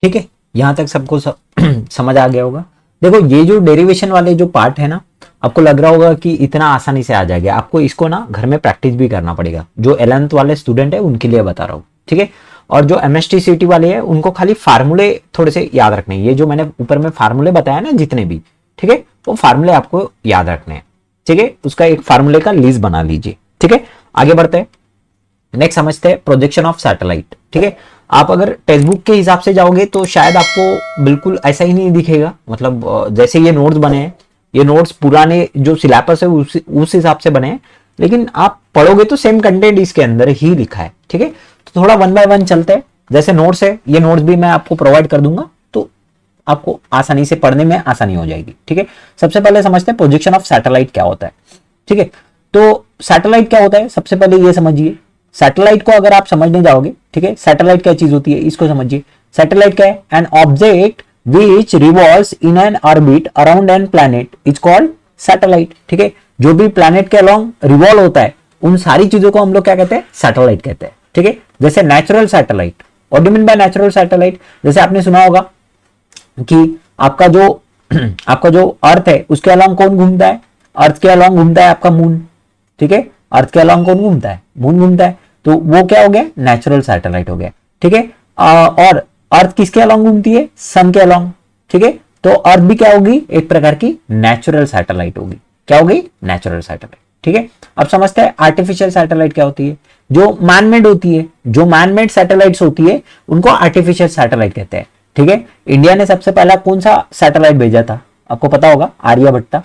ठीक है, यहां तक सबको समझ आ गया होगा। देखो ये जो डेरिवेशन वाले जो पार्ट है ना, आपको लग रहा होगा कि इतना आसानी से आ जाएगा, आपको इसको ना घर में प्रैक्टिस भी करना पड़ेगा। जो 11th वाले स्टूडेंट है उनके लिए बता रहा हूँ, ठीक है। और जो एमएसटी सीटी वाले हैं उनको खाली फार्मूले थोड़े से याद रखने हैं। ये जो मैंने ऊपर में फार्मूले बताया ना जितने भी, ठीक है, वो फार्मूले आपको याद रखने हैं, ठीक है। उसका एक फार्मूले का लिस्ट बना लीजिए, ठीक है। आगे बढ़ते हैं, नेक्स्ट समझते हैं प्रोजेक्शन ऑफ सैटेलाइट, ठीक है। आप अगर टेक्स्ट बुक के हिसाब से जाओगे तो शायद आपको बिल्कुल ऐसा ही नहीं दिखेगा, मतलब जैसे ये नोट्स बने हैं, ये नोट्स पुराने जो सिलेबस है उस हिसाब से बने हैं, लेकिन आप पढ़ोगे तो सेम कंटेंट इसके अंदर ही लिखा है, ठीक है। तो थोड़ा वन बाय वन चलते हैं। जैसे नोट्स है, ये नोट्स भी मैं आपको प्रोवाइड कर दूंगा, तो आपको आसानी से पढ़ने में आसानी हो जाएगी, ठीक है। सबसे पहले समझते हैं प्रोजेक्शन ऑफ सैटेलाइट क्या होता है, ठीक है। तो सैटेलाइट क्या होता है, सबसे पहले ये समझिए। सैटेलाइट को अगर आप समझने जाओगे, ठीक है, सैटेलाइट क्या चीज होती है इसको समझिए। सैटेलाइट क्या है, an object which revolves in an orbit around an planet is called satellite, ठीक है। जो भी प्लैनेट के अलोंग रिवॉल्व होता है उन सारी चीजों को हम लोग क्या कहते हैं, सैटेलाइट कहते हैं, ठीक है। जैसे natural satellite, what do mean by natural satellite, जैसे आपने सुना होगा कि आपका जो अर्थ है उसके अलोंग कौन घूमता है, अर्थ के अलोंग घूमता है आपका मून, ठीक है। अर्थ के अलोंग कौन घूमता है, मून घूमता है, तो वो क्या हो गया, नेचुरल सैटेलाइट हो गया, ठीक है। और अर्थ किसके अलोंग घूमती है, सन के अलोंग, ठीक है। तो अर्थ भी क्या होगी, एक प्रकार की नेचुरल सैटेलाइट होगी, क्या होगी, नेचुरल सैटेलाइट, ठीक है। अब समझते हैं आर्टिफिशियल सैटेलाइट क्या होती है, जो मैनमेड होती है, जो मैनमेड सैटेलाइट्स होती है उनको आर्टिफिशियल सैटेलाइट कहते हैं, ठीक है। इंडिया ने सबसे पहला कौन सा सैटेलाइट भेजा था, आपको पता होगा, आर्यभट्टा,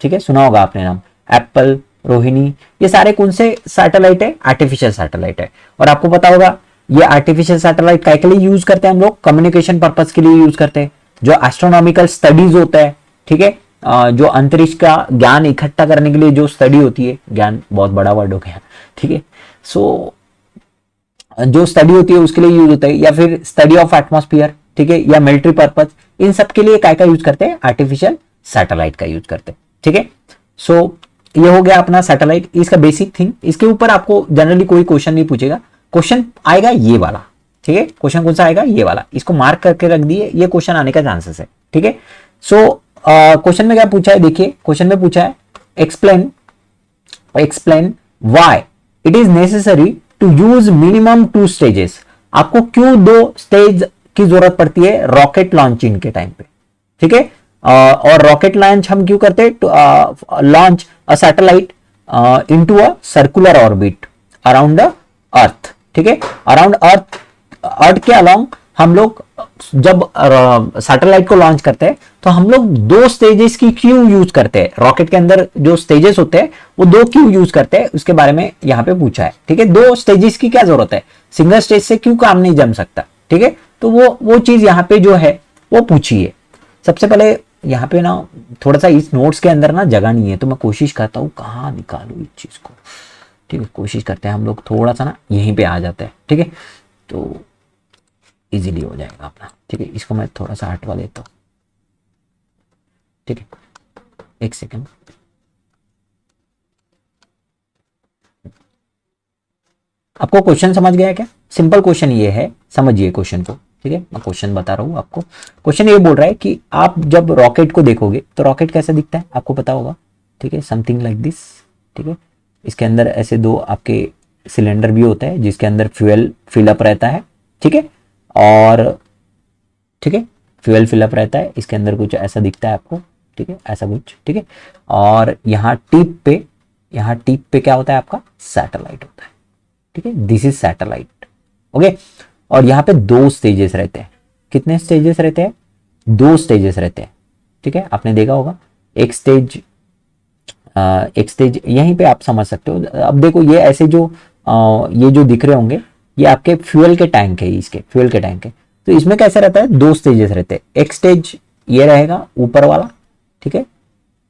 ठीक है, सुना होगा आपने नाम। एप्पल, रोहिणी, ये सारे कौन से सैटेलाइट है, आर्टिफिशियल सैटेलाइट है। और आपको पता होगा ये आर्टिफिशियल सैटेलाइट काय के लिए यूज करते हैं हम लोग, कम्युनिकेशन पर्पस के लिए यूज करते हैं। जो एस्ट्रोनॉमिकल स्टडीज होता है, ठीक है, जो अंतरिक्ष का ज्ञान इकट्ठा करने के लिए जो स्टडी होती है, ज्ञान बहुत बड़ा वर्ड हो गया, ठीक है। सो जो स्टडी होती है उसके लिए यूज होता है, या फिर स्टडी ऑफ एटमॉस्फेयर, ठीक है, या मिलिट्री पर्पस, इन सब के लिए काय का यूज करते हैं, आर्टिफिशियल सैटेलाइट का यूज करते हैं, ठीक है। सो ये हो गया अपना सैटेलाइट, इसका बेसिक थिंग। इसके ऊपर आपको जनरली कोई क्वेश्चन नहीं पूछेगा, क्वेश्चन आएगा ये वाला, ठीक है। क्वेश्चन कौन सा आएगा, ये वाला, इसको मार्क करके रख दिए, ये क्वेश्चन आने का चांसेस है, ठीक है। सो क्वेश्चन में क्या पूछा है, देखिए क्वेश्चन में पूछा है explain why it is necessary to use minimum 2 stages. आपको क्यों 2 स्टेज की जरूरत पड़ती है रॉकेट लॉन्चिंग के टाइम पे, ठीक है। और रॉकेट लॉन्च हम क्यों करते हैं, launch a satellite into a circular orbit around the earth, ठीक है। अराउंड अर्थ के अलोंग हम लोग जब सैटेलाइट को लॉन्च करते हैं तो हम लोग 2 स्टेजेस की क्यों यूज करते हैं, रॉकेट के अंदर जो स्टेजेस होते हैं वो 2 क्यों यूज करते हैं, उसके बारे में यहाँ पे पूछा है, ठीक है। 2 स्टेजेस की क्या जरूरत है, सिंगल स्टेज से क्यों काम नहीं जम सकता, ठीक है। तो वो चीज यहाँ पे जो है वो पूछी है। सबसे पहले यहाँ पे ना थोड़ा सा इस नोट्स के अंदर ना जगह नहीं है, तो मैं कोशिश करता हूँ कहाँ निकालू इस चीज को, ठीक है। कोशिश करते हैं हम लोग थोड़ा सा ना यहीं पे आ जाते हैं, ठीक है, तो इजीली हो जाएगा अपना, ठीक है। इसको मैं थोड़ा सा हटवा लेता हूँ, ठीक है, एक सेकंड। आपको क्वेश्चन समझ गया क्या, सिंपल क्वेश्चन ये है, समझिए क्वेश्चन को, ठीक है। मैं क्वेश्चन बता रहा हूँ आपको। क्वेश्चन ये बोल रहा है कि आप जब रॉकेट को देखोगे तो रॉकेट कैसा दिखता है, आपको पता होगा, ठीक है, समथिंग लाइक दिस, ठीक है। इसके अंदर ऐसे 2 आपके सिलेंडर भी होता है जिसके अंदर फ्यूल फिलअप रहता है, ठीक है। और ठीक है, फ्यूल फिलअप रहता है, इसके अंदर कुछ ऐसा दिखता है आपको, ठीक है, ऐसा कुछ, ठीक है। और यहाँ टिप पे क्या होता है, आपका सैटेलाइट होता है, ठीक है, दिस इज सैटेलाइट, ओके। और यहाँ पे 2 स्टेजेस रहते हैं, कितने स्टेजेस रहते हैं, 2 स्टेजेस रहते हैं, ठीक है। आपने देखा होगा एक स्टेज यहीं पे आप समझ सकते हो। अब देखो ये ऐसे जो ये जो दिख रहे होंगे ये आपके फ्यूल के टैंक है, इसके फ्यूल के टैंक है। तो इसमें कैसे रहता है, 2 स्टेजेस रहते हैं। एक स्टेज ये रहेगा ऊपर वाला, ठीक है,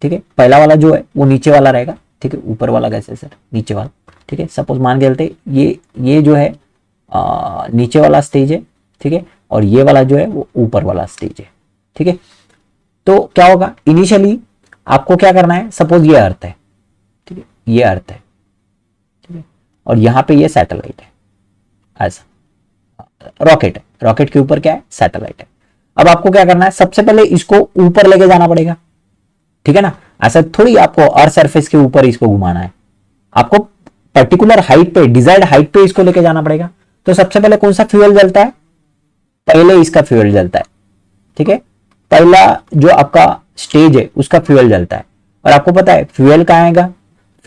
ठीक है, पहला वाला जो है वो नीचे वाला रहेगा, ठीक है। ऊपर वाला कैसे सर, नीचे वाला, ठीक है। सपोज मान के चलते ये जो है नीचे वाला स्टेज है, ठीक है, और ये वाला जो है वो ऊपर वाला स्टेज है, ठीक है। तो क्या होगा, इनिशियली आपको क्या करना है, सपोज ये अर्थ है, ठीक है, ये अर्थ है, ठीक है, और यहाँ पे ये सैटेलाइट है, ऐसा रॉकेट है, रॉकेट के ऊपर क्या है, सैटेलाइट है। अब आपको क्या करना है, सबसे पहले इसको ऊपर लेके जाना पड़ेगा, ठीक है ना। ऐसा थोड़ी आपको अर्थ सरफेस के ऊपर इसको घुमाना है, आपको पर्टिकुलर हाइट पे, डिजायर्ड हाइट पे इसको लेके जाना पड़ेगा। तो सबसे पहले कौन सा फ्यूल जलता है, पहले इसका फ्यूल जलता है, ठीक है। पहला जो आपका स्टेज है उसका फ्यूल जलता है, और आपको पता है फ्यूल कहाँ आएगा,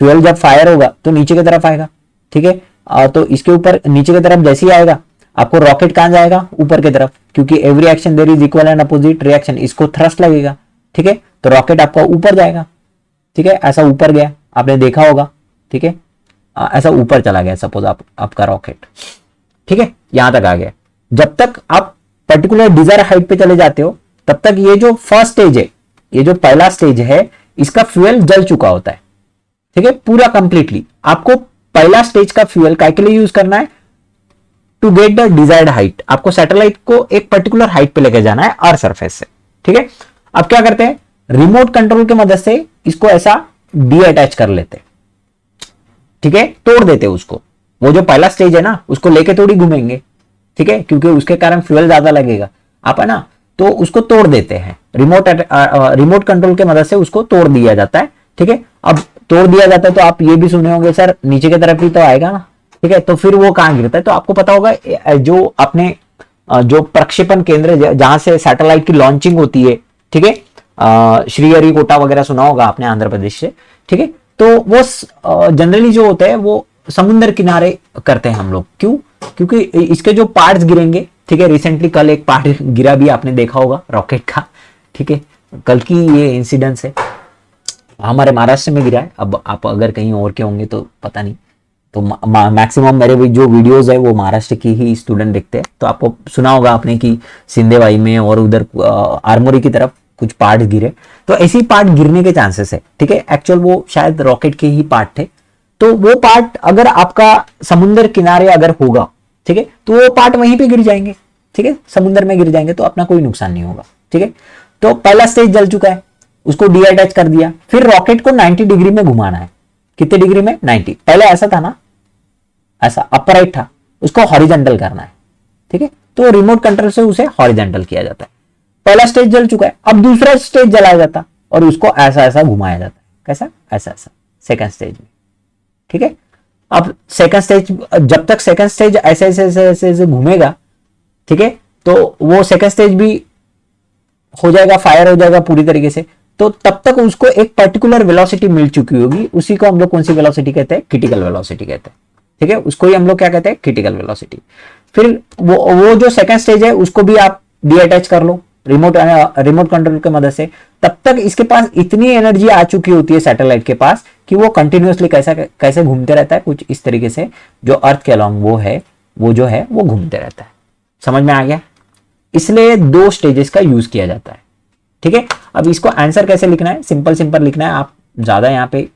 फ्यूल जब फायर होगा तो नीचे की तरफ आएगा, ठीक है। तो इसके ऊपर नीचे की तरफ जैसे ही आएगा आपको रॉकेट कहां जाएगा, ऊपर की तरफ, क्योंकि every action there is equal and opposite reaction, इसको थ्रस्ट लगेगा, ठीक है। तो रॉकेट आपका ऊपर जाएगा, ठीक है, ऐसा ऊपर गया, आपने देखा होगा, ठीक है, ऐसा ऊपर चला गया सपोज आपका रॉकेट, ठीक है, यहां तक आ गया। जब तक आप पर्टिकुलर डिजायर हाइट पे चले जाते हो तब तक ये जो फर्स्ट स्टेज है, ये जो पहला स्टेज है, इसका फ्यूल जल चुका होता है, ठीक है, पूरा कंप्लीटली। आपको पहला स्टेज का फ्यूल काय के लिए यूज करना है, to get the desired height. आपको सैटेलाइट को एक पर्टिकुलर हाइट पे लेके जाना है अर्थ सरफेस से, ठीक है। अब क्या करते हैं, रिमोट कंट्रोल की मदद से इसको ऐसा डी अटैच कर लेते हैं, ठीक है, तोड़ देते हैं उसको। वो जो पहला स्टेज है ना उसको लेके थोड़ी घूमेंगे, ठीक है, क्योंकि उसके कारण फ्यूल ज्यादा लगेगा, आप है ना, तो उसको तोड़ देते हैं, रिमोट कंट्रोल के मदद से उसको तोड़ दिया जाता है, ठीक है। अब तोड़ दिया जाता है तो आप ये भी सुने होंगे सर नीचे की तरफ ही तो आएगा ना, ठीक है, तो फिर वो कहां गिरता है, तो आपको पता होगा जो अपने जो प्रक्षेपण केंद्र जहां से सैटेलाइट की लॉन्चिंग होती है, ठीक है, श्रीहरिकोटा वगैरह सुना होगा आपने आंध्र प्रदेश से, ठीक है। तो वो जनरली जो होता है वो समुद्र किनारे करते हैं हम लोग, क्यों, क्योंकि इसके जो पार्ट्स गिरेंगे, ठीक है, रिसेंटली कल एक पार्ट गिरा भी आपने देखा होगा रॉकेट का, ठीक है, कल की ये इंसिडेंस है, हमारे महाराष्ट्र में गिरा है। अब आप अगर कहीं और के होंगे तो पता नहीं, तो मैक्सिमम मेरे भी जो वीडियोस है वो महाराष्ट्र की ही स्टूडेंट देखते हैं, तो आपको सुना होगा आपने कि सिंधेवाई में और उधर आरमोरी की तरफ कुछ पार्ट गिरे, तो ऐसी पार्ट गिरने के चांसेस है, ठीक है। एक्चुअल वो शायद रॉकेट के ही पार्ट थे, तो वो पार्ट अगर आपका समुद्र किनारे अगर होगा, ठीक है, तो वो पार्ट वहीं पे गिर जाएंगे, ठीक है, समुद्र में गिर जाएंगे, तो अपना कोई नुकसान नहीं होगा, ठीक है। तो पहला स्टेज जल चुका है, उसको डी अटैच कर दिया, फिर रॉकेट को 90 डिग्री में घुमाना है, कितने डिग्री में, 90। पहले ऐसा था ना, ऐसा अपराइट था, उसको हॉरिजॉन्टल करना है, ठीक है, तो रिमोट कंट्रोल से उसे हॉरिजॉन्टल किया जाता है। पहला स्टेज जल चुका है, अब दूसरा स्टेज जलाया जाता और उसको ऐसा ऐसा घुमाया जाता है, कैसा, ऐसा ऐसा, सेकंड स्टेज में, ठीक है। अब सेकंड स्टेज, जब तक सेकंड स्टेज ऐसे ऐसे ऐसे ऐसे ऐसे घूमेगा, ठीक है, तो वो सेकंड स्टेज भी हो जाएगा, फायर हो जाएगा पूरी तरीके से, तो तब तक उसको एक पर्टिकुलर वेलोसिटी मिल चुकी होगी, उसी को हम लोग कौन सी वेलोसिटी कहते हैं, क्रिटिकल वेलोसिटी कहते हैं, ठीक है, उसको ही हम लोग क्या कहते हैं, क्रिटिकल वेलोसिटी। फिर वो जो सेकंड स्टेज है उसको भी आप डी अटैच कर लो रिमोट कंट्रोल की मदद से, तब तक इसके पास इतनी एनर्जी आ चुकी होती है सैटेलाइट के पास कि वो कंटिन्यूअसली कैसे घूमते रहता है, कुछ इस तरीके से, जो अर्थ के अलॉन्ग वो जो है वो घूमते रहता है। समझ में आ गया, इसलिए 2 स्टेजेस का यूज किया जाता है, ठीक है। अब इसको आंसर कैसे लिखना है, सिंपल लिखना है, आप ज्यादा यहाँ पे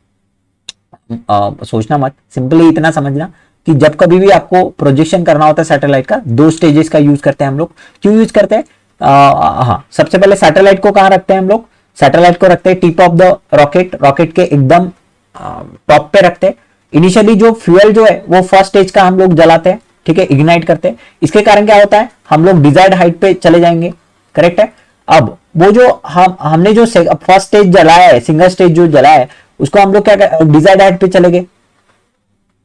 सोचना मत, सिंपली इतना समझना कि जब कभी भी आपको प्रोजेक्शन करना होता है सैटेलाइट का, 2 स्टेजेस का यूज करते हैं हम लोग। क्यों यूज करते हैं, हाँ, सबसे पहले सैटेलाइट को कहां रखते हैं हम लोग, सैटेलाइट को रखते हैं टिप ऑफ द रॉकेट के एकदम टॉप पे रखते हैं। इनिशियली जो फ्यूल जो है वो फर्स्ट स्टेज का हम लोग जलाते हैं, ठीक है, इग्नाइट करते हैं। इसके कारण क्या होता है, हम लोग डिजायर्ड हाइट पे चले जाएंगे, करेक्ट है। अब वो जो हमने जो फर्स्ट स्टेज जलाया है, सिंगल स्टेज जो जलाया है, उसको हम लोग क्या डिजायर्ड हाइट पे चले गए,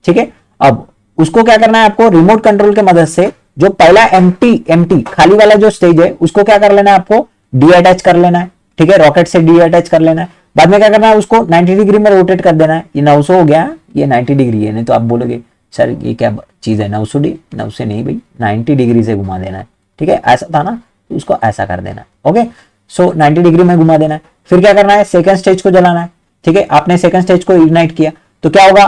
ठीक है। अब उसको क्या करना है, आपको रिमोट कंट्रोल के मदद से जो पहला एम्प्टी खाली वाला जो स्टेज है उसको क्या कर लेना है, आपको डी अटैच कर लेना है, ठीक है, रॉकेट से डी अटैच कर लेना है। बाद में क्या करना है, उसको 90 डिग्री में रोटेट कर देना है। ये 900 हो गया, ये 90 डिग्री है, नहीं तो आप बोलोगे सर ये क्या चीज है, 900 नहीं भाई, 90 डिग्री से घुमा देना है, ठीक है, ऐसा था ना, तो उसको ऐसा कर देना है, ओके। सो 90 डिग्री में घुमा देना है। फिर क्या करना है, सेकंड स्टेज को जलाना है, ठीक है। आपने सेकंड स्टेज को इग्नाइट किया तो क्या होगा,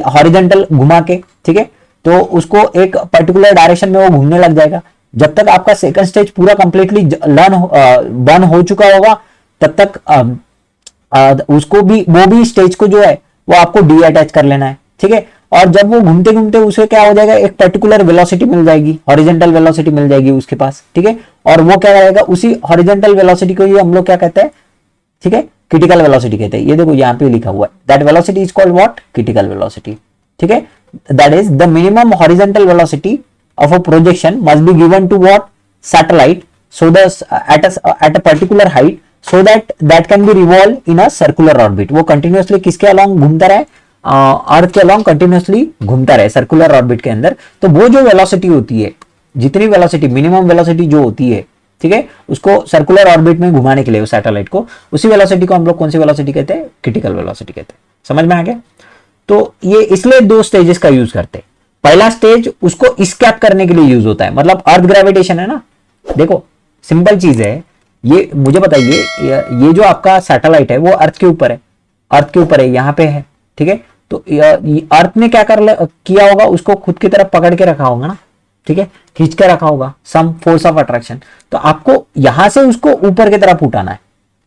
हॉरिजॉन्टल घुमा के, ठीक है, तो उसको एक पर्टिकुलर डायरेक्शन में वो घूमने लग जाएगा। जब तक आपका सेकंड स्टेज पूरा कंप्लीटली बर्न हो चुका होगा तब तक उसको भी, वो भी स्टेज को जो है वो आपको डी अटैच कर लेना है, ठीक है। और जब वो घूमते घूमते उसे क्या हो जाएगा, एक पर्टिकुलर वेलोसिटी मिल जाएगी, हॉरिजॉन्टल वेलोसिटी मिल जाएगी उसके पास, ठीक है। और वो क्या रहेगा, उसी हॉरिजॉन्टल वेलोसिटी को ही हम लोग क्या कहते हैं, ठीक है, क्रिटिकल वेलोसिटी कहते हैं। ये देखो यहाँ पे लिखा हुआ है, that velocity is called what, critical velocity, ठीक है। That is the minimum horizontal velocity of a projection must be given to what satellite so the at a particular height so that can be revolve in a circular orbit. वो continuously किसके along घूमता रहे, अर्थ के along continuously घूमता रहे circular orbit के अंदर. तो वो जो velocity होती है, जितनी वेलोसिटी मिनिमम वेलोसिटी जो होती है, ठीक है, उसको सर्कुलर ऑर्बिट में घुमाने के लिए सैटेलाइट को, उसी वेलोसिटी को हम लोग कौन सी वेलोसिटी कहते हैं, क्रिटिकल वेलोसिटी कहते हैं. समझ में आ गया. तो ये इसलिए दो स्टेजेस का यूज करते हैं. पहला स्टेज उसको स्कैप करने के लिए यूज होता है, मतलब अर्थ ग्रेविटेशन है ना. देखो सिंपल चीज है ये, मुझे बताइए ये जो आपका सैटेलाइट है वो अर्थ के ऊपर है, अर्थ के ऊपर है, यहाँ पे है, ठीक है. तो अर्थ ने क्या किया होगा, उसको खुद की तरफ पकड़ के रखा होगा ना, ठीक है, खींच के रखा होगा, सम फोर्स ऑफ अट्रैक्शन. तो आपको यहां से उसको ऊपर की तरफ उठाना है,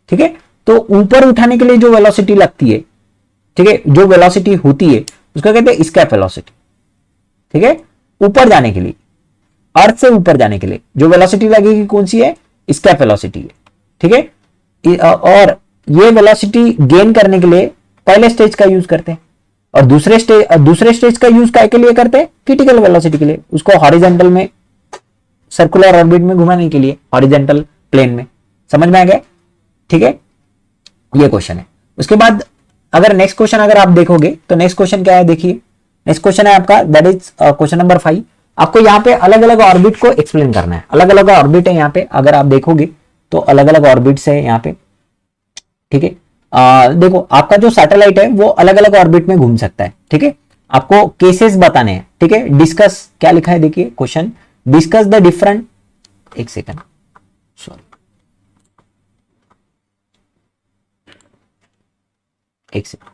ठीक है. तो ऊपर उठाने के लिए जो वेलोसिटी लगती है, ठीक है, जो वेलोसिटी होती है उसको कहते हैं स्कैप वेलोसिटी, ठीक है. ऊपर जाने के लिए, अर्थ से ऊपर जाने के लिए जो वेलोसिटी लगेगी कौन सी है, स्कैप वेलोसिटी है, ठीक है. और ये वेलोसिटी गेन करने के लिए पहले स्टेज का यूज करते हैं, और दूसरे स्टेज का यूज काय के लिए करते हैं, क्रिटिकल वेलोसिटी के लिए, उसको हॉरिजॉन्टल में सर्कुलर ऑर्बिट में घुमाने के लिए, हॉरिजॉन्टल प्लेन में. समझ में आ गया, ठीक है. ये क्वेश्चन है. उसके बाद अगर नेक्स्ट क्वेश्चन अगर आप देखोगे तो नेक्स्ट क्वेश्चन क्या है, देखिए नेक्स्ट क्वेश्चन है आपका, दैट इज क्वेश्चन नंबर 5. आपको यहाँ पे अलग अलग ऑर्बिट को एक्सप्लेन करना है. अलग अलग ऑर्बिट है यहाँ पे, अगर आप देखोगे तो अलग अलग ऑर्बिट्स है यहाँ पे, ठीक है. देखो आपका जो सैटेलाइट है वो अलग अलग ऑर्बिट में घूम सकता है, ठीक है. आपको केसेस बताने हैं, ठीक है. डिस्कस क्या लिखा है, देखिए क्वेश्चन, डिस्कस द डिफरेंट, एक सेकंड सॉरी, एक सेकंड,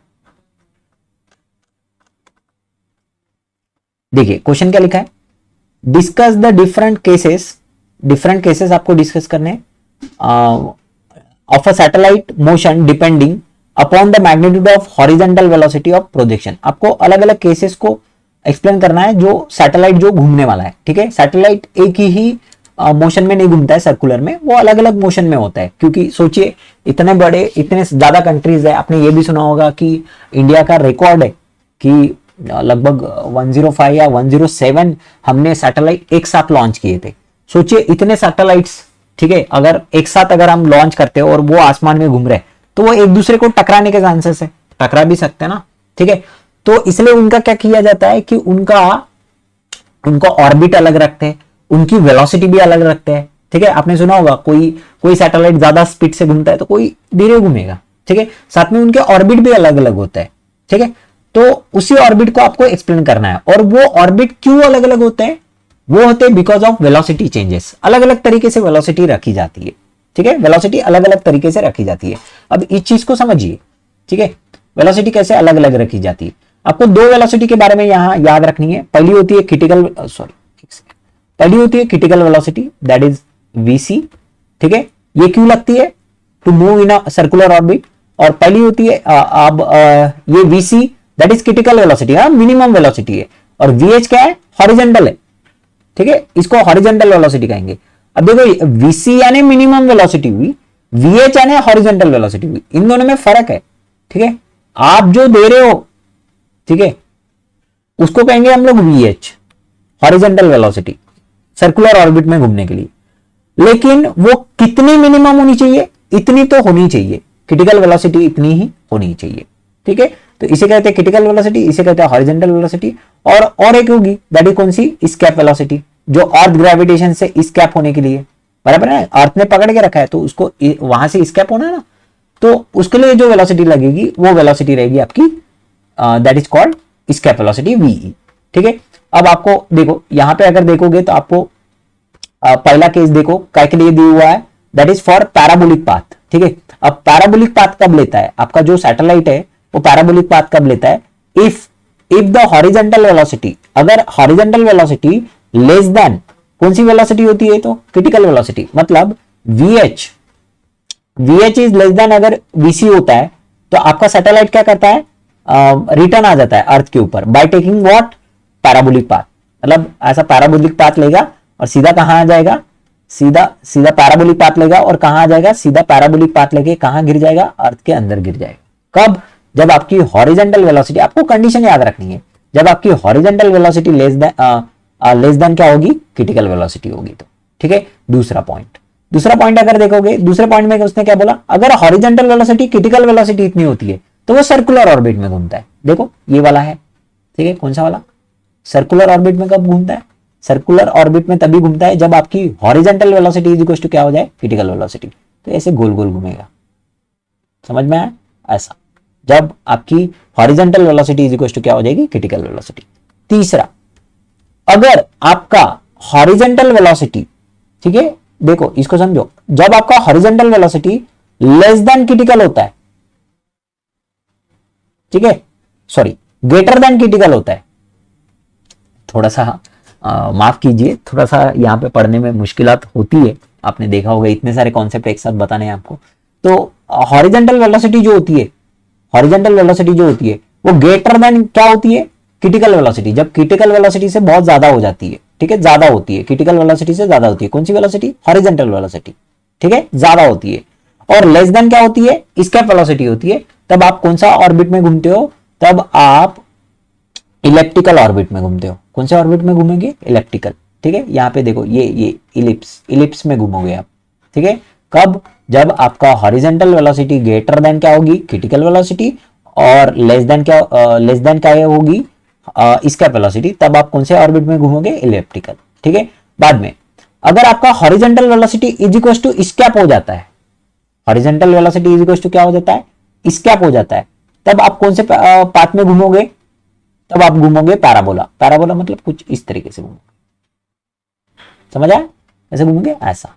देखिए क्वेश्चन क्या लिखा है, डिस्कस द डिफरेंट केसेस आपको डिस्कस करने हैं of a satellite motion depending upon the magnitude of horizontal velocity of projection. आपको अलग अलग केसेस को एक्सप्लेन करना है जो सैटेलाइट जो घूमने वाला है, ठीक है. सैटेलाइट एक ही मोशन में नहीं घूमता है सर्कुलर में, वो अलग अलग मोशन में होता है. क्योंकि सोचिए इतने बड़े, इतने ज्यादा कंट्रीज है. आपने ये भी सुना होगा कि इंडिया का रिकॉर्ड है कि लगभग 105 या 107 हमने सैटेलाइट एक साथ लॉन्च किए थे. सोचिए इतने सैटेलाइट्स, ठीक है, अगर एक साथ अगर हम लॉन्च करते हैं और वो आसमान में घूम रहे तो वो एक दूसरे को टकराने के चांसेस है, टकरा भी सकते हैं ना, ठीक है. तो इसलिए उनका क्या किया जाता है कि उनका ऑर्बिट अलग रखते हैं, उनकी वेलोसिटी भी अलग रखते हैं, ठीक है. आपने सुना होगा कोई सैटेलाइट ज्यादा स्पीड से घूमता है तो कोई धीरे घूमेगा, ठीक है. साथ में उनके ऑर्बिट भी अलग अलग होता है, ठीक है. तो उसी ऑर्बिट को आपको एक्सप्लेन करना है. और वो ऑर्बिट क्यों अलग अलग होते हैं, वो होते हैं बिकॉज ऑफ वेलोसिटी चेंजेस. अलग अलग तरीके से वेलोसिटी रखी जाती है, ठीक है. वेलोसिटी अलग अलग तरीके से रखी जाती है. अब इस चीज को समझिए, ठीक है, वेलोसिटी कैसे अलग अलग रखी जाती है. आपको दो वेलोसिटी के बारे में यहां याद रखनी है. पहली होती है क्रिटिकल, पहली होती है critical velocity, that is VC, ठीक है. ये क्यों लगती है, to move in a circular orbit. और पहली होती है अब ये VC that is critical velocity, minimum velocity है. और वीएच क्या है, हॉरिजॉन्टल है, ठीक है. इसको हॉरिजॉन्टल वेलोसिटी कहेंगे. अब देखो वीसी यानी मिनिमम वेलोसिटी हुई, वीएच यानी हॉरिजॉन्टल वेलोसिटी हुई. इन दोनों में फर्क है, ठीक है. आप जो दे रहे हो, ठीक है, उसको कहेंगे हम लोग VH, horizontal velocity, circular orbit में घूमने के लिए. लेकिन वो कितनी मिनिमम होनी चाहिए, इतनी तो होनी चाहिए. क्रिटिकल वेलोसिटी इतनी ही होनी चाहिए, ठीक है. तो इसे कहते हैं क्रिटिकल वेलोसिटी, इसे कहते हैं हॉरिजॉन्टल वेलोसिटी. और एक होगी दैट इज कौन सी, स्कैप वेलोसिटी, जो अर्थ ग्रेविटेशन से स्कैप होने के लिए, बराबर है. अर्थ ने पकड़ के रखा है तो उसको वहां से स्कैप होना है ना, तो उसके लिए जो वेलोसिटी लगेगी वो वेलोसिटी रहेगी आपकी, that is called escape velocity VE, ठीक है. अब आपको देखो यहां पे अगर देखोगे तो आपको पहला केस देखो काय के लिए दिया हुआ है, that is for parabolic path, ठीक है. अब पैराबोलिक पाथ कब लेता है आपका जो सैटेलाइट है, वो पैराबोलिक पाथ कब लेता है, इफ द हॉरिजॉन्टल वेलोसिटी, अगर हॉरिजॉन्टल वेलोसिटी लेस देन, कौन सी वेलोसिटी होती है, तो क्रिटिकल वेलोसिटी, मतलब VH इज लेस देन, अगर VC होता है तो आपका सैटेलाइट क्या करता है, रिटर्न आ जाता है अर्थ के ऊपर by taking what, parabolic path. मतलब ऐसा पैराबोलिक पाथ लेगा और सीधा कहां आ जाएगा, सीधा पैराबोलिक पाथ लेगा और कहां आ जाएगा, सीधा पैराबोलिक पाथ लेके कहां गिर जाएगा, अर्थ के अंदर गिर जाएगा. कब, जब आपकी हॉरिजॉन्टल वेलोसिटी, आपको कंडीशन याद रखनी है, जब आपकी horizontal velocity less than less than क्या होगी, क्रिटिकल वेलोसिटी होगी। तो ठीक है, दूसरा पॉइंट अगर देखोगे, दूसरे पॉइंट में उसने क्या बोला, अगर हॉरिजॉन्टल वेलोसिटी क्रिटिकल वेलोसिटी इतनी होती है तो वो सर्कुलर ऑर्बिट में घूमता है। देखो ये वाला है, ठीक है, कौन सा वाला, सर्कुलर ऑर्बिट में कब घूमता है, सर्कुलर ऑर्बिट में तभी घूमता है जब आपकी horizontal velocity is equal to क्या हो जाए, क्रिटिकल वेलोसिटी। तो ऐसे गोल गोल घूमेगा, समझ में आया, ऐसा जब आपकी horizontal velocity is equal to क्या हो जाएगी, क्रिटिकल वेलोसिटी। तीसरा, अगर आपका हॉरिजॉन्टल वेलोसिटी, ठीक है, देखो इसको समझो, जब आपका horizontal velocity less than critical होता है, ठीक है, सॉरी ग्रेटर देन क्रिटिकल होता है, थोड़ा सा माफ कीजिए, थोड़ा सा यहाँ पे पढ़ने में मुश्किलात होती है, आपने देखा होगा इतने सारे कॉन्सेप्ट एक साथ बताने हैं आपको। तो हॉरिजॉन्टल वेलोसिटी जो होती है, हॉरिजॉन्टल वेलोसिटी जो होती है वो ग्रेटर देन क्या होती है, क्रिटिकल वेलोसिटी। जब क्रिटिकल वेलोसिटी से बहुत ज्यादा हो जाती है, ठीक है, ज्यादा होती है, क्रिटिकल वेलोसिटी से ज्यादा होती है, कौन सी वेलोसिटी, हॉरिजॉन्टल वेलोसिटी, ठीक है, ज्यादा होती है। और लेस देन क्या होती है, एस्केप वेलोसिटी होती है। तब आप कौन सा ऑर्बिट में घूमते हो, तब आप इलेप्टिकल ऑर्बिट में घूमते हो। कौन से ऑर्बिट में घूमेंगे, इलेप्टिकल, ठीक है। यहाँ पे देखो ये इलिप्स में घूमोगे आप, ठीक है। कब, जब आपका हॉरिजॉन्टल वेलोसिटी ग्रेटर देन क्या होगी, क्रिटिकल वेलोसिटी, और लेस देन क्या होगी, एस्केप वेलोसिटी, तब आप कौन से ऑर्बिट में घूमोगे, इलिप्टिकल, ठीक है। बाद में अगर आपका horizontal velocity is equal to escape हो जाता है, horizontal velocity is equal to क्या हो जाता है, एस्केप हो जाता है, तब आप कौन से पाथ में घूमोगे, तब आप घूमोगे पैराबोला। पैराबोला मतलब कुछ इस तरीके से घूमोगे, समझ आया, ऐसे घूमोगे ऐसा,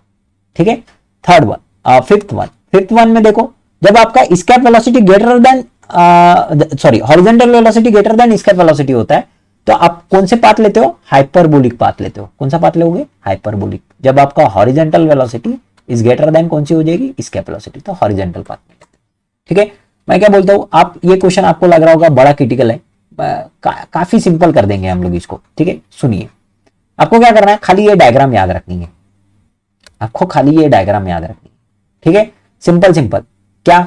ठीक है। थर्ड वन, फिफ्थ वन में देखो, जब आपका escape velocity greater than horizontal velocity greater than escape velocity होता है, तो आप कौन से पाथ लेते हो, हाइपरबोलिक पाथ लेते हो। कौन सा पाथ लोगे, हाइपरबोलिक। जब आपका horizontal velocity is greater than कौन सी हो जाएगी, एस्केप वेलोसिटी, तो हॉरिजॉन्टल पाथ में लेते हो, ठीक है। मैं क्या बोलता हूं, आप ये क्वेश्चन आपको लग रहा होगा बड़ा क्रिटिकल है, काफी सिंपल कर देंगे हम लोग इसको, ठीक है। सुनिए, आपको क्या करना है, खाली ये डायग्राम याद रखनी है, आपको खाली ये डायग्राम याद रखनी है, ठीक है। सिंपल क्या,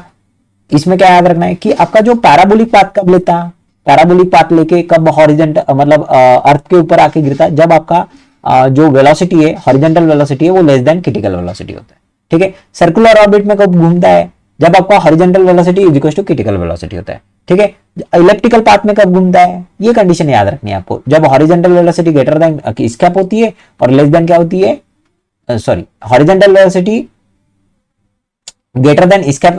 इसमें क्या याद रखना है कि आपका जो पैराबोलिक पाथ कब लेता है, पैराबोलिक पाथ लेके कब हॉरिजॉन्टल मतलब अर्थ के ऊपर आके गिरता है, जब आपका जो वेलोसिटी है, हॉरिजॉन्टल वेलोसिटी है, वो लेस देन क्रिटिकल वेलोसिटी होता है, ठीक है। सर्कुलर ऑर्बिट में कब घूमता है, जब आपका horizontal velocity is equal to critical velocity होता है, ठीक है। इलेप्टिकल पाथ में कब घूमता है, ये कंडीशन याद रखनी है आपको, जब horizontal velocity greater than escape होती है और लेस देन क्या होती है, sorry horizontal velocity greater than escape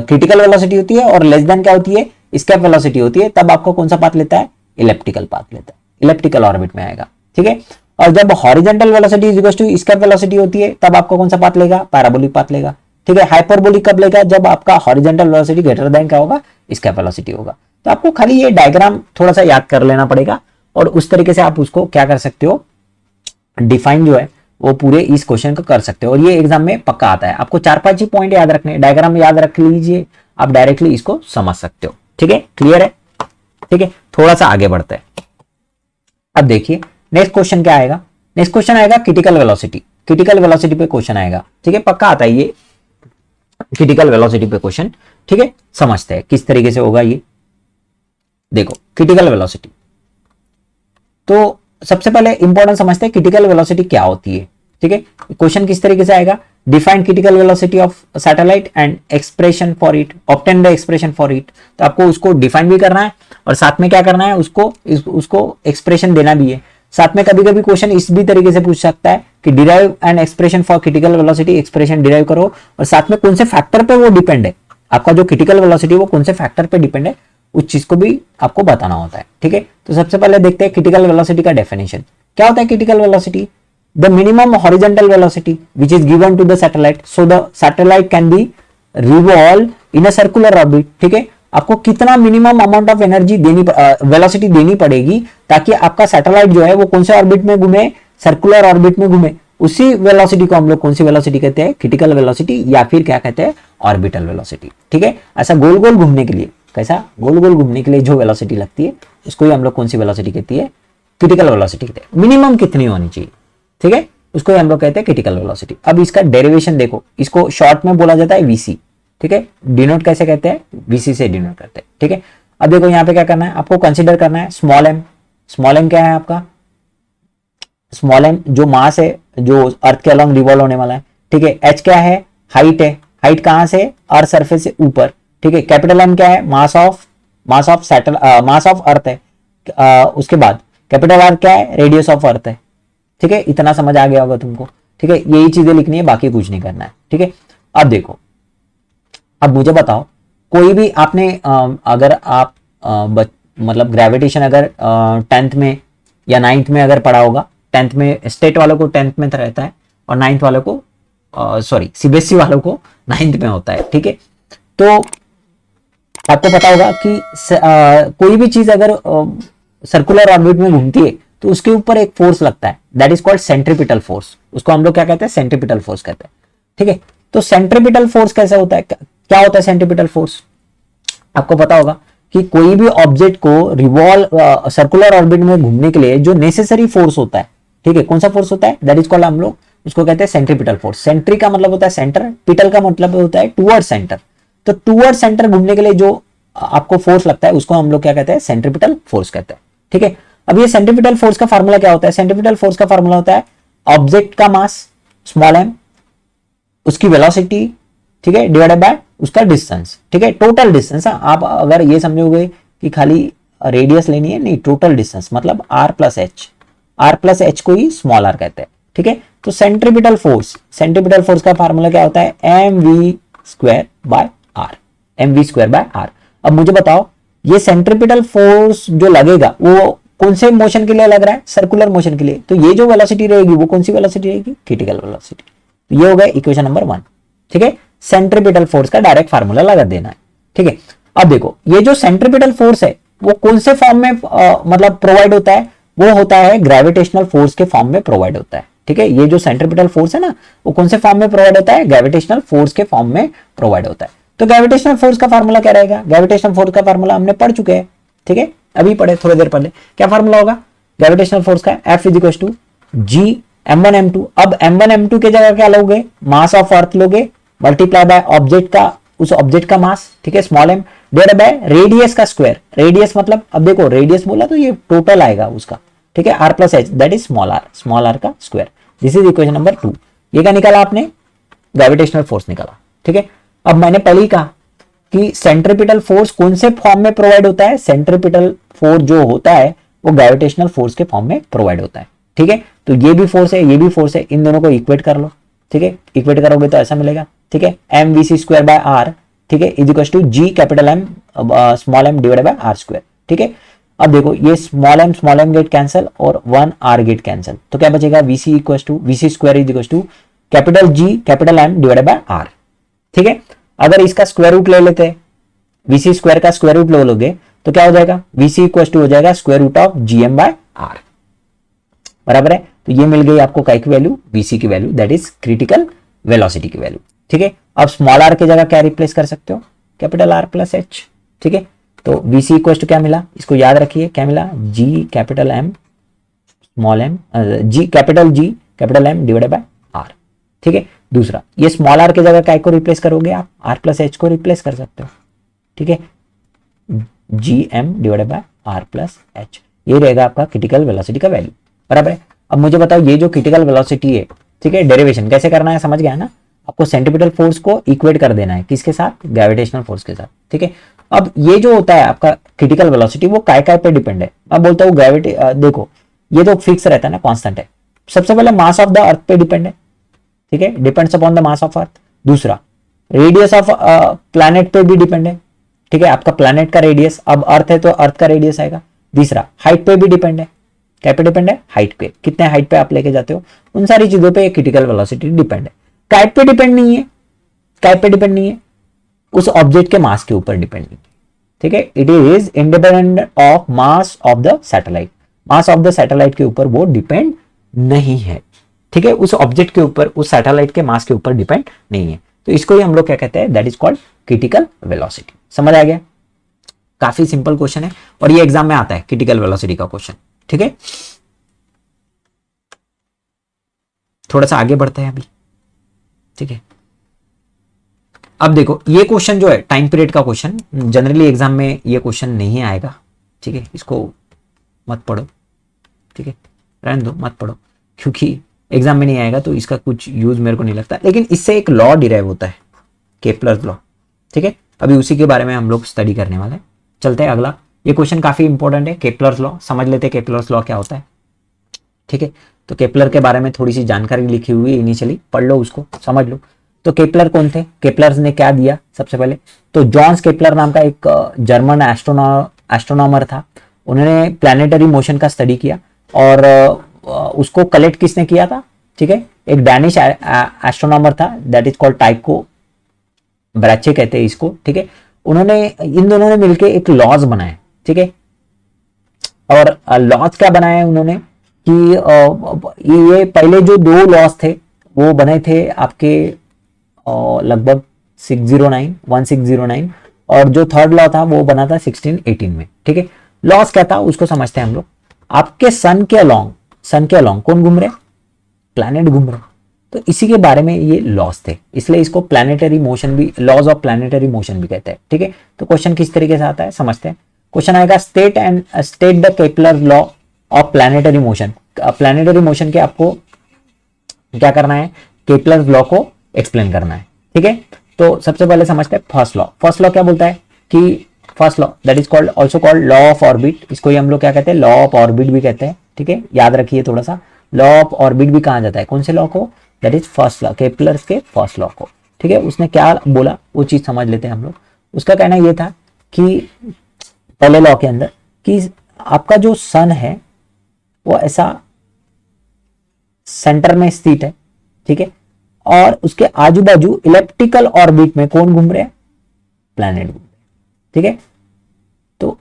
critical velocity होती है और लेस देन क्या होती है, एस्केप वेलोसिटी होती है, तब आपको कौन सा पाथ लेता है, इलेप्टिकल पाथ लेता है, इलेप्टिकल ऑर्बिट में आएगा, ठीक है। और जब horizontal velocity is equal to escape velocity होती है, तब आपको कौन सा पाथ लेगा, पैराबोलिक पाथ लेगा, ठीक है। हाइपरबोलिक कब लेगा, जब आपका हॉरिजॉन्टल वेलोसिटी ग्रेटर देन क्या होगा, एस्केप वेलोसिटी होगा। तो आपको खाली ये डायग्राम थोड़ा सा याद कर लेना पड़ेगा और उस तरीके से आप उसको क्या कर सकते हो, डिफाइन जो है वो पूरे इस क्वेश्चन को कर सकते हो, और ये एग्जाम में पक्का आता है। आपको 4-5 ही पॉइंट याद रखने, डायग्राम याद रख लीजिए, आप डायरेक्टली इसको समझ सकते हो, ठीक है। क्लियर है, ठीक है। थोड़ा सा आगे बढ़ते हैं। अब देखिए नेक्स्ट क्वेश्चन क्या आएगा, नेक्स्ट क्वेश्चन आएगा क्रिटिकल वेलोसिटी, क्रिटिकल वेलोसिटी पे क्वेश्चन आएगा, ठीक है, पक्का आता है ये क्रिटिकल वेलोसिटी पे क्वेश्चन, ठीक है। समझते हैं किस तरीके से होगा ये। देखो क्रिटिकल वेलोसिटी, तो सबसे पहले इंपॉर्टेंट समझते हैं क्रिटिकल वेलोसिटी क्या होती है, ठीक है। क्वेश्चन किस तरीके से आएगा, define critical velocity of satellite and expression for it, obtain the expression for it. तो आपको उसको डिफाइन भी करना है और साथ में क्या करना है, उसको एक्सप्रेशन देना भी है। साथ में कभी कभी क्वेश्चन इस भी तरीके से पूछ सकता है कि derive an expression for critical velocity, expression derive करो और साथ में कौन से फैक्टर पे वो डिपेंड है, आपका जो क्रिटिकल वेलोसिटी वो कौन से फैक्टर पे डिपेंड है, उस चीज को भी आपको बताना होता है, ठीक है। तो सबसे पहले देखते हैं क्रिटिकल वेलोसिटी का डेफिनेशन क्या होता है। Critical velocity, the minimum horizontal velocity which is given to the satellite so the satellite can be revolve in a circular orbit, ठीक है। आपको कितना मिनिमम अमाउंट ऑफ एनर्जी देनी, वेलोसिटी देनी पड़ेगी ताकि आपका सैटेलाइट जो है वो कौन से ऑर्बिट में घूमे, सर्कुलर ऑर्बिट में घूमे। उसी वेलोसिटी को हम लोग कौन सी वेलोसिटी कहते हैं, क्रिटिकल वेलोसिटी, या फिर क्या कहते हैं, ऑर्बिटल वेलोसिटी, ठीक है। ऐसा गोल गोल घूमने के लिए, कैसा गोल गोल घूमने के लिए जो वेलोसिटी लगती है उसको ही हम लोग कौन सी वेलोसिटी कहती है, क्रिटिकल वेलोसिटी कहते हैं। मिनिमम कितनी होनी चाहिए, ठीक है, उसको हम लोग कहते हैं क्रिटिकल वेलोसिटी। अब इसका डेरिवेशन देखो, इसको शॉर्ट में बोला जाता है वीसी, ठीक है। डिनोट कैसे कहते हैं, वीसी से डिनोट करते हैं, ठीक है। अब देखो यहाँ पे क्या करना है, आपको कंसीडर करना है स्मॉल एम। स्मॉल एम क्या है आपका, स्मॉल एम जो मास है, जो अर्थ के अलॉन्ग रिवॉल्व होने वाला है, ठीक है। एच क्या है, हाइट है, हाइट कहां से, अर्थ सरफेस से ऊपर, ठीक है। कैपिटल एम क्या है, mass of mass of earth है। उसके बाद कैपिटल आर क्या है, रेडियस ऑफ अर्थ है, ठीक है। इतना समझ आ गया होगा तुमको, ठीक है। यही चीजें लिखनी है, बाकी कुछ नहीं करना है, ठीक है। अब देखो, अब मुझे बताओ, कोई भी आपने अगर आप मतलब ग्रेविटेशन अगर 10th में या 9th में अगर पढ़ा होगा, 10th में स्टेट वालों को 10th में रहता है और 9th वालों को सॉरी सीबीएसई वालों को 9th में होता है, ठीक है। तो आपको पता होगा कि कोई भी चीज अगर सर्कुलर ऑर्बिट में घूमती है तो उसके ऊपर एक फोर्स लगता है, that is called centripetal force. उसको हम लोग क्या कहते हैं, सेंट्रीपिटल फोर्स कहते हैं, ठीक है। तो सेंट्रीपिटल फोर्स कैसे होता है, क्या होता है सेंट्रीपिटल फोर्स? आपको पता होगा कि कोई भी ऑब्जेक्ट को रिवॉल्व सर्कुलर ऑर्बिट में घूमने के लिए जो नेसेसरी फोर्स होता है, ठीक है, कौन सा फोर्स होता है, दैट इज कॉल्ड, हम लोग उसको कहते हैं सेंट्रीपिटल फोर्स। सेंट्री का मतलब होता है सेंटर, पिटल का मतलब होता है टूवर्ड सेंटर। तो टूवर्ड सेंटर घूमने के लिए जो आपको फोर्स लगता है उसको हम लोग क्या कहते हैं, सेंट्रीपिटल फोर्स कहते हैं, ठीक है। अब ये सेंट्रीपिटल फोर्स का फार्मूला क्या होता है? सेंट्रीपिटल फोर्स का फार्मूला होता है ऑब्जेक्ट का मास स्मॉल एम, उसकी वेलोसिटी, ठीक है, डिवाइडेड बाय उसका डिस्टेंस, ठीक है, टोटल डिस्टेंस। आप अगर ये समझोगे कि खाली रेडियस लेनी है, नहीं, टोटल डिस्टेंस मतलब आर प्लस एच को ही स्मॉल आर कहते हैं, ठीक है। तो सेंट्रीपिटल फोर्स का फार्मूला क्या होता है, m v square by r. अब मुझे बताओ, ये सेंट्रीपिटल फोर्स जो लगेगा वो कौन से मोशन के लिए लग रहा है, सर्कुलर मोशन के लिए। तो ये जो वेलोसिटी रहेगी वो कौन सी वेलोसिटी रहेगी, क्रिटिकल वेलोसिटी। तो ये हो गया इक्वेशन नंबर 1, ठीक है। सेंट्रीपिटल फोर्स का डायरेक्ट फार्मूला लगा देना है, ठीक है। अब देखो, ये जो सेंट्रीपिटल फोर्स है वो कौन से फॉर्म में मतलब प्रोवाइड होता है, वो होता है ग्रेविटेशनल फोर्स के फॉर्म में प्रोवाइड होता है, ठीक है। ये जो सेंट्रीपिटल फोर्स है ना, वो कौन से फॉर्म में प्रोवाइड होता है, ग्रेविटेशनल फोर्स के फॉर्म में प्रोवाइड होता है। तो ग्रेविटेशनल फोर्स का फार्मूला क्या रहेगा, ग्रेविटेशनल फोर्स का फार्मूला हमने पढ़ चुके हैं, ठीक है, अभी पढ़े थोड़ी देर पहले। क्या फार्मूला होगा ग्रेविटेशनल फोर्स का, F is equal to G m1 m2। अब m1 m2 के जगह क्या लोगे, मास ऑफ अर्थ लोगे, मल्टीप्लाई बाय ऑब्जेक्ट का, उस ऑब्जेक्ट का मास, ठीक है, small m, divided by radius का स्क्वायर। रेडियस मतलब, अब देखो रेडियस बोला तो ये टोटल आएगा उसका, ठीक है, r plus H, that is small r का square. This is equation number 2। ये क्या निकाला आपने, ग्रेविटेशनल फोर्स निकाला, ठीक है। अब मैंने पहले ही कहा कि सेंट्रीपिटल फोर्स कौन से फॉर्म में प्रोवाइड होता है, सेंट्रीपिटल फोर्स जो होता है वो ग्रेविटेशनल फोर्स के फॉर्म में प्रोवाइड होता है, ठीक है। तो ये भी फोर्स है, ये भी फोर्स है, इन दोनों को इक्वेट कर लो, ठीक है। इक्वेट करोगे तो ऐसा मिलेगा, ठीक है, m v c square by are, ठीक है, is equal to G capital M small m divided by r square, ठीक है। अब देखो, ये स्मॉल एम गेट कैंसिल और 1 आर गेट कैंसिल, तो क्या बचेगा, VC equal to VC square is equal to capital G capital M divided by are, ठीक है। अगर इसका स्क्वायर रूट ले लेते हैं, वीसी स्क्वायर का स्क्वायर रूट ले लोगे तो क्या हो जाएगा, वीसी इक्वल टू हो जाएगा square root of GM by r, बराबर है। तो ये मिल गई आपको काय की वैल्यू, वीसी की value, that is critical velocity की वैल्यू, ठीक है। अब स्मॉल आर की जगह क्या रिप्लेस कर सकते हो, कैपिटल आर प्लस एच, ठीक है। तो वीसी इक्वल टू क्या मिला, इसको याद रखिए, क्या मिला, G capital M small m, G capital M divided by are, ठीक है। दूसरा, ये स्मॉल आर की जगह काय को रिप्लेस करोगे आप, आर प्लस एच को रिप्लेस कर सकते हो, ठीक है, G M divided by r plus h, ये रहेगा आपका क्रिटिकल वेलोसिटी का वैल्यू, बराबर है। अब मुझे बताओ, ये जो क्रिटिकल वेलोसिटी है, ठीक है, डेरिवेशन कैसे करना है, समझ गया ना। आपको सेंट्रीपिटल फोर्स को इक्वेट कर देना है, किसके साथ, ग्रेविटेशनल फोर्स के साथ, ठीक है। अब ये जो होता है आपका क्रिटिकल वेलोसिटी, वो काय पे डिपेंड है। मैं बोलता हूँ ग्रेविटी, देखो ये तो फिक्स रहता है ना, कांस्टेंट है। सबसे पहले मास ऑफ द अर्थ पे डिपेंड है, ठीक है, depends upon the mass of earth. दूसरा, रेडियस ऑफ प्लैनेट पे भी डिपेंड है, ठीक है, आपका प्लैनेट का रेडियस, अब अर्थ है तो अर्थ का रेडियस आएगा। तीसरा, हाइट पे भी डिपेंड है, क्या पे डिपेंड है, हाइट पे, कितने हाइट पे आप लेके जाते हो, उन सारी चीजों पे क्रिटिकल वेलोसिटी डिपेंड है। काय पे डिपेंड नहीं है, काय पे डिपेंड नहीं है, उस ऑब्जेक्ट के मास के ऊपर डिपेंड नहीं है, ठीक है। It is independent of mass of the satellite, mass of the satellite के ऊपर वो डिपेंड नहीं है, ठीक है, उस ऑब्जेक्ट के ऊपर, उस सैटेलाइट के मास के ऊपर डिपेंड नहीं है। तो इसको ही हम लोग क्या कहते हैं, that is called critical velocity. समझ आ गया, काफी सिंपल क्वेश्चन है और ये एग्जाम में आता है, क्रिटिकल वेलोसिटी का क्वेश्चन, ठीक है। थोड़ा सा आगे बढ़ते हैं अभी, ठीक है। अब देखो, ये क्वेश्चन जो है टाइम पीरियड का क्वेश्चन, जनरली एग्जाम में ये क्वेश्चन नहीं आएगा, ठीक है, इसको मत पढ़ो, ठीक है, रहने दो, मत पढ़ो। क्योंकि एग्जाम में नहीं आएगा तो इसका कुछ यूज मेरे को नहीं लगता, लेकिन इससे एक लॉ डिराइव होता है, केपलर्स लॉ। ठीक है, अभी उसी के बारे में हम लोग स्टडी करने वाले हैं। चलते हैं अगला, ये क्वेश्चन काफी इंपॉर्टेंट है, केपलर्स लॉ समझ लेते हैं, केपलर्स लॉ क्या होता है। ठीक है, तो केपलर के बारे में थोड़ी सी जानकारी लिखी हुई है इनिशियली, पढ़ लो उसको, समझ लो। तो केपलर कौन थे, केपलर्स ने क्या दिया सबसे पहले, तो जॉन्स केपलर नाम का एक जर्मन एस्ट्रोनॉमर था, उन्होंने प्लैनेटरी मोशन का स्टडी किया और उसको कलेक्ट किसने किया था, ठीक है, एक डैनिश एस्ट्रोनॉमर था, दैट इज कॉल्ड टाइको ब्रैचे कहते हैं इसको। ठीक है, उन्होंने इन दोनों ने मिलकर एक लॉज बनाए। ठीक है, और लॉज क्या बनाए उन्होंने कि ये पहले जो दो लॉज थे वो बने थे आपके लगभग 1609 और जो थर्ड लॉ था वो बना था 1618 में। ठीक है, लॉस क्या था उसको समझते हैं हम लोग। आपके सन के अलोंग कौन घूम रहे, प्लैनेट घूम रहे, तो इसी के बारे में ये लॉस थे, इसलिए इसको प्लैनेटरी मोशन भी, लॉज ऑफ प्लैनेटरी मोशन भी कहते हैं। ठीक है, तो क्वेश्चन किस तरीके से आता है समझते हैं। क्वेश्चन आएगा state the Kepler law of planetary motion. Planetary motion के आपको क्या करना है, केपलर लॉ को एक्सप्लेन करना है। ठीक है, तो सबसे पहले समझते हैं फर्स्ट लॉ। फर्स्ट लॉ क्या बोलता है कि first law that is called also called law of orbit, इसको ही हम लोग क्या कहते हैं, लॉ ऑफ ऑर्बिट भी कहते हैं। ठीक है, याद रखिए थोड़ा सा, लॉ ऑफ ऑर्बिट भी कहा जाता है, कौन से लॉ को, that is first law, Kepler's के फर्स्ट लॉ को। ठीक है, उसने क्या बोला वो चीज समझ लेते हैं हम लोग। उसका कहना ये था कि पहले लॉ के अंदर कि आपका जो सन है वो ऐसा सेंटर में स्थित है। ठीक है, और उसके आजू बाजू इलेप्टिकल ऑर्बिट में कौन घूम रहे हैं, प्लैनेट घूम रहे हैं। ठीक है, तो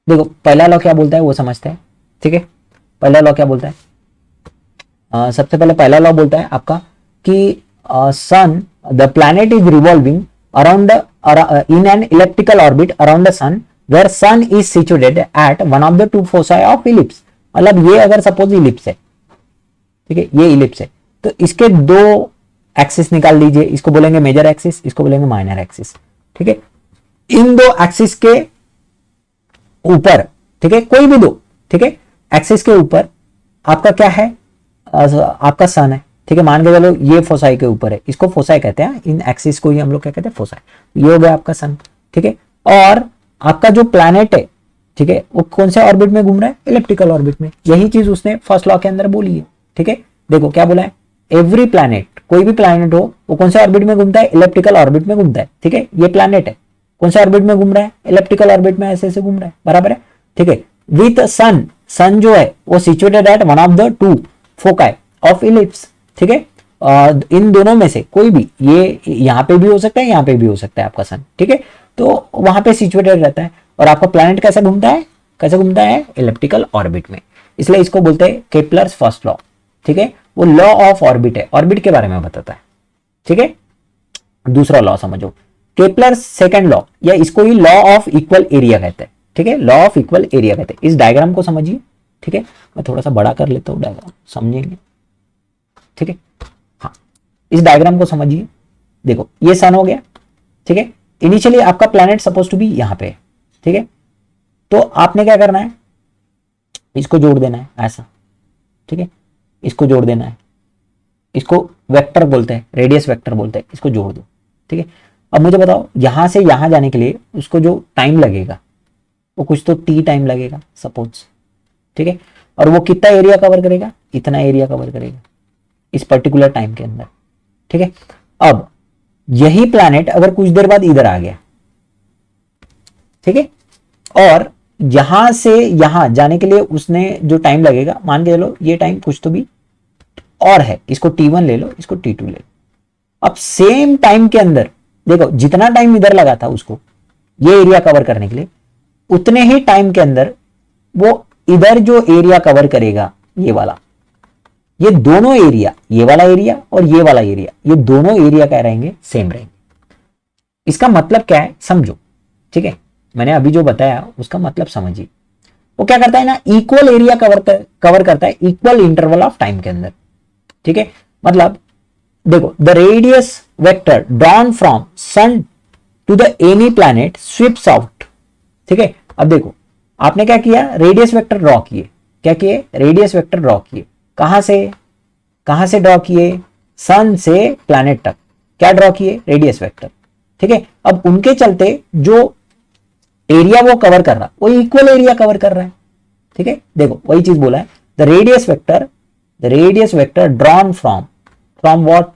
देखो पहला लॉ क्या बोलता है वो समझते हैं। ठीक है, पहला लॉ क्या बोलता है, सबसे पहले पहला लॉ बोलता है आपका कि sun, the planet is revolving around in an elliptical orbit around the sun where sun is situated at one of the two foci of ellipse। मतलब ये अगर सपोज इलिप्स है, ठीक है, ये इलिप्स है, तो इसके दो एक्सिस निकाल लीजिए, इसको बोलेंगे मेजर एक्सिस, इसको बोलेंगे माइनर एक्सिस। ठीक है, इन दो एक्सिस के ऊपर, ठीक है, कोई भी दो, ठीक है, एक्सिस के ऊपर आपका क्या है, आपका सन है। ठीक है, मान के चलो ये फोसाई के ऊपर है, इसको फोसाई कहते हैं, इन एक्सिस को ही हम लोग क्या कहते हैं, फोसाई। ये हो गया आपका सन। ठीक है, और आपका जो प्लैनेट है, ठीक है, वो कौन से ऑर्बिट में घूम रहा है, इलेप्टिकल ऑर्बिट में। यही चीज उसने फर्स्ट लॉ के अंदर बोली है। ठीक है, देखो क्या बोला है, एवरी प्लैनेट, कोई भी प्लैनेट हो वो कौन से ऑर्बिट में घूमता है, इलेप्टिकल ऑर्बिट में घूमता है। ठीक है, ये प्लैनेट है, कौन से ऑर्बिट में घूम रहा है, इलेप्टिकल ऑर्बिट में ऐसे ऐसे घूम रहा है, बराबर है। ठीक है, विथ सन, सन जो है वो situated at one of the two foci of ellipse. ठीक है, इन दोनों में से कोई भी, ये यहां पे भी हो सकता है, यहां पे भी हो सकता है आपका सन। ठीक है, तो वहां पे सिचुएटेड रहता है और आपका प्लैनेट कैसे घूमता है, कैसे घूमता है, इलेप्टिकल ऑर्बिट में, इसलिए इसको बोलते हैं केपलर्स फर्स्ट लॉ। ठीक है, वो लॉ ऑफ ऑर्बिट है, ऑर्बिट के बारे में बताता है। ठीक है, दूसरा लॉ समझो, केपलर्स सेकंड लॉ, या इसको ही लॉ ऑफ इक्वल एरिया कहते हैं। ठीक है, लॉ ऑफ इक्वल एरिया कहते हैं। इस डायग्राम को समझिए। ठीक है, मैं थोड़ा सा बड़ा कर लेता हूं डायग्राम, समझेंगे। ठीक है, हाँ, इस डायग्राम को समझिए। देखो ये सन हो गया। ठीक है, इनिशियली आपका प्लैनेट सपोज टू बी यहां पे है। ठीक है, तो आपने क्या करना है, इसको जोड़ देना है ऐसा। ठीक है, इसको जोड़ देना है, इसको वेक्टर बोलते हैं, रेडियस वेक्टर बोलते हैं, इसको जोड़ दो। ठीक है, अब मुझे बताओ यहां से यहां जाने के लिए उसको जो टाइम लगेगा वो कुछ तो टी टाइम लगेगा सपोज। ठीक है, और वो कितना एरिया कवर करेगा, इतना एरिया कवर करेगा इस पर्टिकुलर टाइम के अंदर। ठीक है, अब यही प्लैनेट अगर कुछ देर बाद इधर आ गया, ठीक है, और यहां से यहां जाने के लिए उसने जो टाइम लगेगा, मान के चलो ये टाइम कुछ तो भी और है, इसको T1 ले लो, इसको T2 ले लो। अब सेम टाइम के अंदर देखो जितना टाइम इधर लगा था उसको ये एरिया कवर करने के लिए, उतने ही टाइम के अंदर वो इधर जो एरिया कवर करेगा, ये वाला, ये दोनों एरिया, ये वाला एरिया और ये वाला एरिया, ये दोनों एरिया क्या रहेंगे, सेम रहेंगे। इसका मतलब क्या है समझो। ठीक है, मैंने अभी जो बताया उसका मतलब समझिए। वो क्या करता है ना, इक्वल एरिया कवर करता है इक्वल इंटरवल ऑफ टाइम के अंदर। ठीक है, मतलब देखो the radius vector drawn from sun to the any planet sweeps out. ठीक है, अब देखो आपने क्या किया, रेडियस वेक्टर ड्रॉ किए, क्या किए, रेडियस वेक्टर ड्रॉ किए, कहां से ड्रॉ किए, सन से प्लैनेट तक क्या ड्रॉ किए, रेडियस वेक्टर। ठीक है, अब उनके चलते जो एरिया वो कवर कर रहा वो इक्वल एरिया कवर कर रहा है। ठीक है, देखो वही चीज बोला है, the radius vector drawn from what,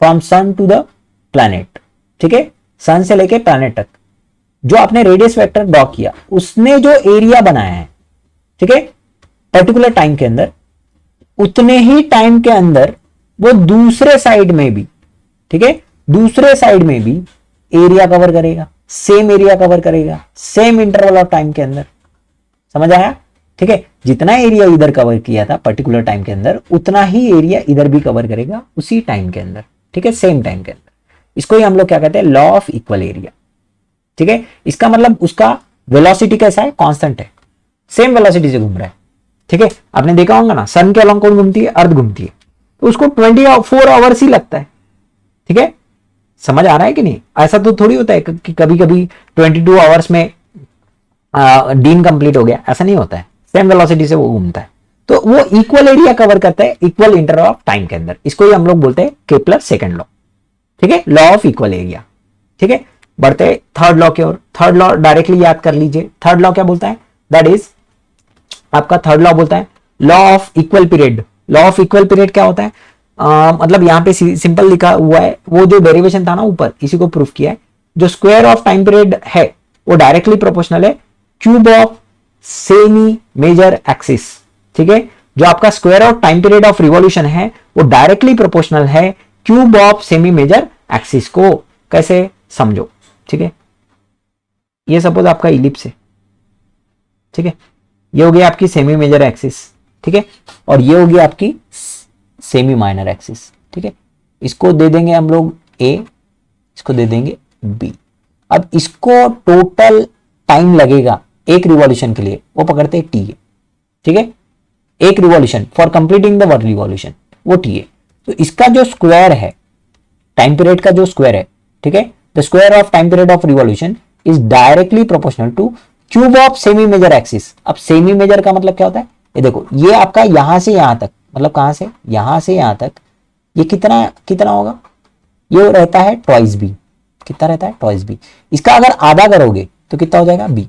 from sun to the planet. ठीक है, सन से लेके प्लैनेट तक जो आपने रेडियस वेक्टर ड्रॉ किया उसने जो एरिया बनाया है, ठीक है, पर्टिकुलर टाइम के अंदर, उतने ही टाइम के अंदर वो दूसरे साइड में भी, ठीक है, दूसरे साइड में भी एरिया कवर करेगा, सेम एरिया कवर करेगा, सेम इंटरवल ऑफ टाइम के अंदर। समझ आया? ठीक है, जितना एरिया इधर कवर किया था पर्टिकुलर टाइम के अंदर, उतना ही एरिया इधर भी कवर करेगा उसी टाइम के अंदर। ठीक है, सेम टाइम के अंदर। इसको ही हम लोग क्या कहते हैं, लॉ ऑफ इक्वल एरिया। ठीक है, इसका मतलब उसका वेलोसिटी कैसा है, कांस्टेंट है, सेम वेलोसिटी से घूम रहा है। ठीक है, आपने देखा होगा ना, सन के अलॉन्ग कौन घूमती है, अर्थ घूमती है, तो उसको 24 आवर्स ही लगता है। ठीक है, समझ आ रहा है कि नहीं? ऐसा तो थोड़ी होता है कि कभी कभी 22 आवर्स में दिन कंप्लीट हो गया, ऐसा नहीं होता है, सेम वेलोसिटी से वो घूमता है। तो वो इक्वल एरिया कवर करता है इक्वल इंटरवल ऑफ टाइम के अंदर। इसको ही हम लोग बोलते हैं केपलर सेकंड लॉ। ठीक है, लॉ ऑफ इक्वल एरिया। ठीक है, बढ़ते थर्ड लॉ की ओर। थर्ड लॉ डायरेक्टली याद कर लीजिए। थर्ड लॉ क्या बोलता है, दैट इज आपका थर्ड लॉ बोलता है law of equal period. Law of equal period क्या होता है, मतलब यहां पे सिंपल लिखा हुआ है, वो जो डेरिवेशन था ना ऊपर, इसी को प्रूफ किया है। जो स्क्वायर ऑफ टाइम पीरियड है वो डायरेक्टली प्रोपोर्शनल है cube of semi major axis. ठीक है, जो आपका square of time period of revolution है वो डायरेक्टली प्रोपोर्शनल है cube of semi major axis को। कैसे समझो? ठीक है, ये सपोज आपका इलिप्स है। ठीक है, ये हो गई आपकी सेमी मेजर एक्सिस। ठीक है, और ये होगी आपकी सेमी माइनर एक्सिस। ठीक है, इसको दे देंगे हम लोग ए, इसको दे देंगे बी। अब इसको टोटल टाइम लगेगा एक रिवॉल्यूशन के लिए, वो पकड़ते हैं टी है। ठीक है, एक revolution for completing the one revolution, वो टी है। तो इसका जो स्क्वायर है, टाइम पीरियड का जो स्क्वायर है, ठीक है, the square of time period of revolution is directly proportional to cube of semi major axis. अब सेमी मेजर का मतलब क्या होता है, ये देखो, ये आपका यहां से यहां तक, मतलब कहां से, यहां से यहां तक, ये कितना कितना होगा, ये रहता है ट्वाइस बी। कितना रहता है, ट्वाइस बी। इसका अगर आधा करोगे तो कितना हो जाएगा, बी।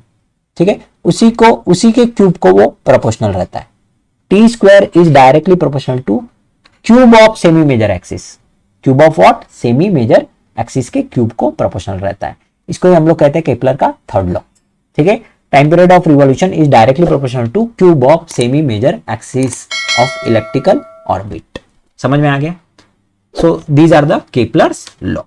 ठीक है, उसी के क्यूब को वो प्रोपोर्शनल रहता है। T square is directly proportional to cube of semi major axis. Cube of what, semi major axis के क्यूब को प्रोपोर्शनल रहता है। इसको हम लोग कहते हैं केपलर का थर्ड लॉ। ठीक है, time period of revolution is directly proportional to cube of semi major axis of electrical orbit. समझ में आ गया? So these are the Kepler's law.